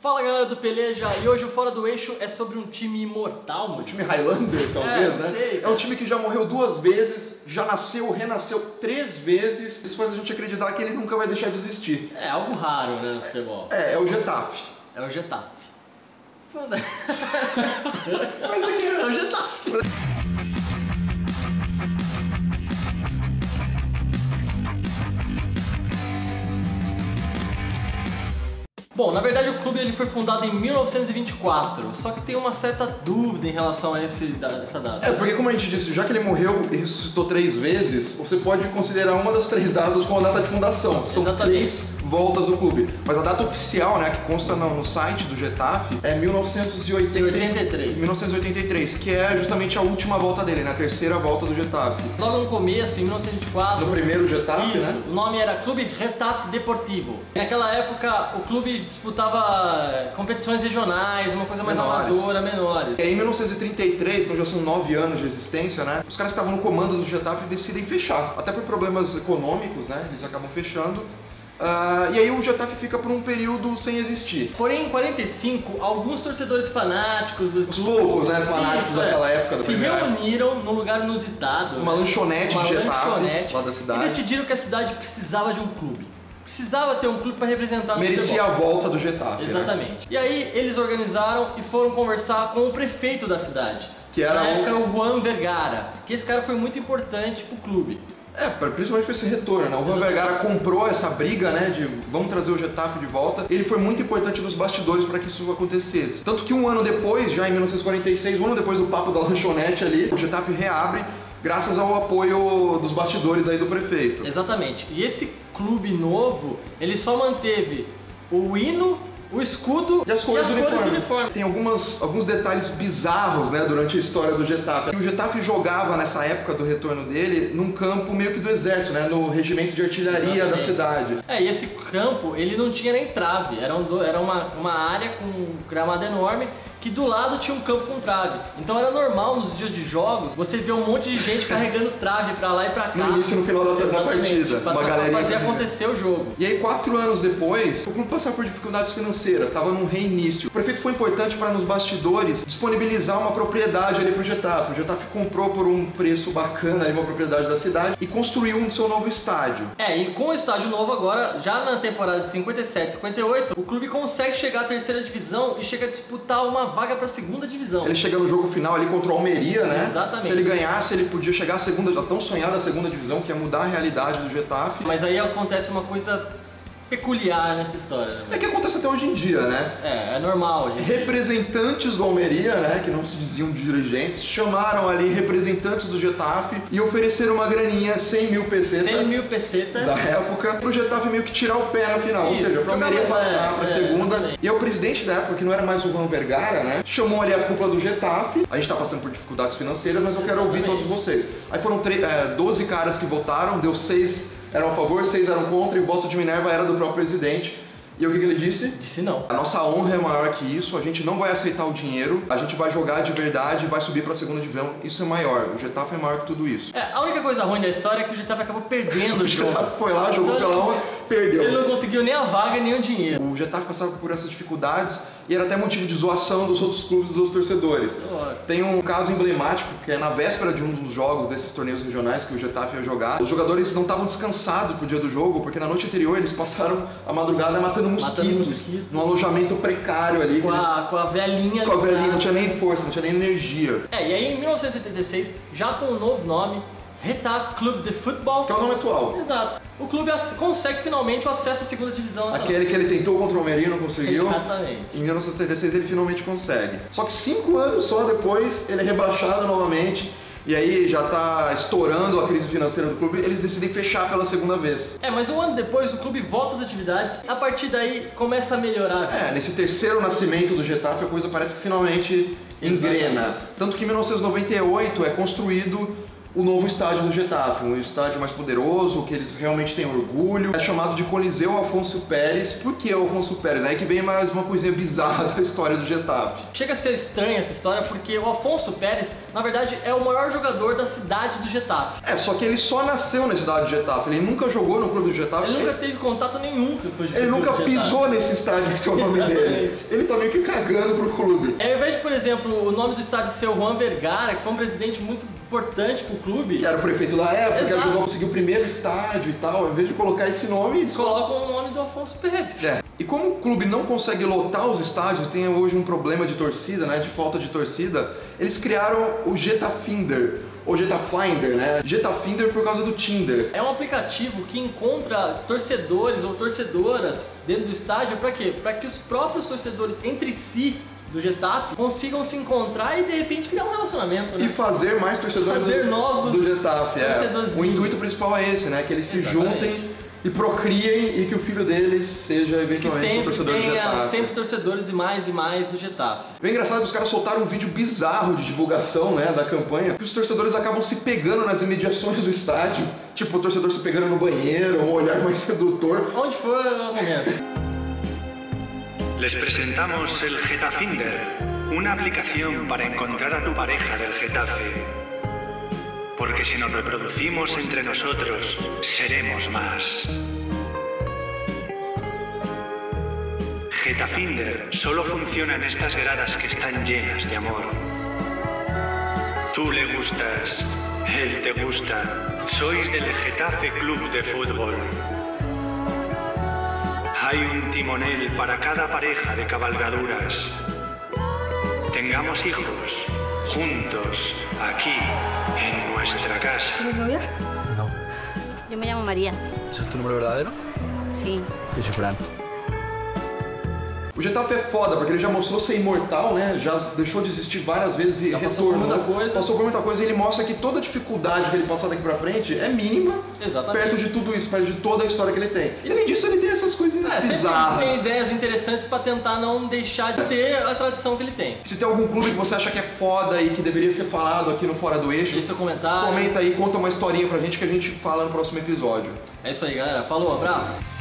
Fala galera do Peleja, e hoje o Fora do Eixo é sobre um time imortal, mano. Um time Highlander, talvez, né? Sei, é um time que já morreu 2 vezes, já nasceu, renasceu 3 vezes. Isso faz a gente acreditar que ele nunca vai deixar de existir. É algo raro, né, no futebol. É o Getafe. É o Getafe. Foda. Mas aqui É o Getafe. Bom, na verdade o clube ele foi fundado em 1924, só que tem uma certa dúvida em relação a essa data. É, porque como a gente disse, já que ele morreu e ressuscitou 3 vezes, você pode considerar uma das 3 datas como a data de fundação. São Exatamente. 3 voltas do clube. Mas a data oficial, né, que consta no site do Getafe, é 1983, que é justamente a última volta dele, né, a 3ª volta do Getafe. Logo no começo, em 1924... No primeiro Getafe, isso, né? O nome era Clube Getafe Deportivo. Naquela época, o clube disputava competições regionais, uma coisa mais amadora, menores. E aí, em 1933, então já são 9 anos de existência, né? Os caras que estavam no comando do Getafe decidem fechar. Até por problemas econômicos, né? Eles acabam fechando. E aí o Getafe fica por um período sem existir. Porém, em 45, alguns torcedores fanáticos do Os poucos, né, fanáticos daquela época da se primeira época. reuniram num lugar inusitado, Uma lanchonete de Getafe, lanchonete, lá da cidade. e decidiram que a cidade precisava de um clube. Precisava ter um clube para representar no Merecia futebol. a volta do Getafe. Exatamente. Né? E aí eles organizaram e foram conversar com o prefeito da cidade. Que era na época, o Juan Vergara, que esse cara foi muito importante pro clube. Principalmente para esse retorno, né? O Juan Vergara comprou essa briga, né, de vamos trazer o Getafe de volta. Ele foi muito importante nos bastidores para que isso acontecesse. Tanto que um ano depois, já em 1946, um ano depois do papo da lanchonete ali, o Getafe reabre graças ao apoio dos bastidores aí do prefeito. Exatamente. E esse clube novo, ele só manteve o hino, o escudo e as cores do uniforme. uniforme. Tem alguns detalhes bizarros, né, durante a história do Getafe. O Getafe jogava nessa época do retorno dele num campo meio que do exército, né, no regimento de artilharia da cidade. E esse campo, ele não tinha nem trave, era uma área com um gramado enorme, que do lado tinha um campo com trave. Então era normal nos dias de jogos você ver um monte de gente carregando trave pra lá e pra cá. No início e no final da partida. Pra fazer acontecer o jogo. E aí 4 anos depois, o clube passava por dificuldades financeiras, estava num reinício. O prefeito foi importante para nos bastidores disponibilizar uma propriedade ali pro Getafe. O Getafe comprou por um preço bacana ali uma propriedade da cidade e construiu um seu novo estádio. E com o estádio novo agora, já na temporada de 57, 58, o clube consegue chegar à 3ª divisão e chega a disputar uma vaga pra 2ª divisão. Ele chega no jogo final ali contra o Almeria, né? Exatamente. Se ele ganhasse, ele podia chegar à a tão sonhada 2ª divisão, que ia mudar a realidade do Getafe. Mas aí acontece uma coisa peculiar nessa história, né? É que acontece até hoje em dia, né? É normal, gente. Representantes do Almeria, né, que não se diziam dirigentes, chamaram ali representantes do Getafe e ofereceram uma graninha, 100 mil pesetas. 100 mil pesetas. Da época, pro Getafe meio que tirar o pé no final. Isso, ou seja, pro Almeria passar pra 2ª. exatamente. E o presidente da época, que não era mais o Juan Vergara, né, chamou ali a cúpula do Getafe. A gente tá passando por dificuldades financeiras, mas eu quero ouvir todos vocês. Aí foram 12 caras que votaram, deu 6 eram a favor, 6 eram contra e o voto de Minerva era do próprio presidente. E o que ele disse? Disse não. A nossa honra é maior que isso, a gente não vai aceitar o dinheiro, a gente vai jogar de verdade e vai subir pra 2ª divisão. Isso é maior, o Getafe é maior que tudo isso. A única coisa ruim da história é que o Getafe acabou perdendo o jogo. O Getafe foi lá, jogou Então, pela honra, perdeu. Ele não conseguiu nem a vaga nem o dinheiro. O Getafe passava por essas dificuldades e era até motivo de zoação dos outros clubes, dos outros torcedores. Tem um caso emblemático que é na véspera de um dos jogos desses torneios regionais que o Getafe ia jogar. Os jogadores não estavam descansados pro dia do jogo, porque na noite anterior eles passaram a madrugada matando mosquitos. Num alojamento precário ali. Com a velhinha. Com a velhinha, não tinha nem força, não tinha nem energia. E aí em 1976, já com um novo nome, Getafe Clube de Futebol. Que é o nome atual. Exato. O clube consegue finalmente o acesso à 2ª divisão. Aquele que ele tentou contra o Almeria e não conseguiu. Exatamente. Em 1976 ele finalmente consegue. Só que 5 anos só depois ele é rebaixado novamente. E aí já tá estourando a crise financeira do clube, eles decidem fechar pela 2ª vez. Mas um ano depois o clube volta às atividades, a partir daí começa a melhorar. Nesse 3º nascimento do Getafe a coisa parece que finalmente engrena. Tanto que em 1998 é construído o novo estádio do Getafe, um estádio mais poderoso, que eles realmente têm orgulho. É chamado de Coliseu Afonso Pérez. Por que o Afonso Pérez? Aí que vem mais uma coisinha bizarra da história do Getafe. Chega a ser estranha essa história porque o Afonso Pérez, na verdade, é o maior jogador da cidade do Getafe. Só que ele só nasceu na cidade do Getafe, ele nunca jogou no clube do Getafe. Ele nunca teve contato nenhum com o clube do Getafe. Ele nunca pisou nesse estádio que tem o nome dele. Ele tá meio que cagando pro clube. Ao invés de, por exemplo, o nome do estádio ser o Juan Vergara, que foi um presidente muito importante pro clube. Que era o prefeito da época, Exato. que ajudou a conseguir o primeiro estádio e tal. Ao invés de colocar esse nome, eles colocam o nome do Afonso Pérez. E como o clube não consegue lotar os estádios, tem hoje um problema de torcida, né, de falta de torcida, eles criaram o Getafinder, ou Getafinder, né? Getafinder por causa do Tinder. É um aplicativo que encontra torcedores ou torcedoras dentro do estádio para quê? Para que os próprios torcedores entre si do Getafe consigam se encontrar e de repente criar um relacionamento, né? E fazer mais torcedores do Getafe. O intuito principal é esse, né? Que eles se juntem e procriem e que o filho deles seja eventualmente um torcedor do Getafe. Sempre torcedores e mais do Getafe. O engraçado é que os caras soltaram um vídeo bizarro de divulgação, né, da campanha, que os torcedores acabam se pegando nas imediações do estádio, tipo o torcedor se pegando no banheiro, um olhar mais sedutor. Onde for o momento. Les presentamos el Getafinder, una aplicación para encontrar a tu pareja del Getafe. Porque si nos reproducimos entre nosotros, seremos más. Getafinder solo funciona en estas gradas que están llenas de amor. Tú le gustas, él te gusta, sois del Getafe Club de Fútbol. Hay un timonel para cada pareja de cabalgaduras. Tengamos hijos, juntos, aquí, en nuestra casa. ¿Tienes novia? No. Yo me llamo María. ¿Eso es tu número verdadero? Sí. Yo soy Fran. O Getafe é foda, porque ele já mostrou ser imortal, né? Já deixou de existir várias vezes e retornou. Passou por muita coisa e ele mostra que toda a dificuldade que ele passar daqui pra frente é mínima. Exatamente. Perto de tudo isso, perto de toda a história que ele tem. E além disso, ele tem essas coisas bizarras. Sempre tem ideias interessantes pra tentar não deixar de ter a tradição que ele tem. Se tem algum clube que você acha que é foda e que deveria ser falado aqui no Fora do Eixo, deixa seu comentário. Comenta aí, conta uma historinha pra gente que a gente fala no próximo episódio. É isso aí, galera. Falou, abraço.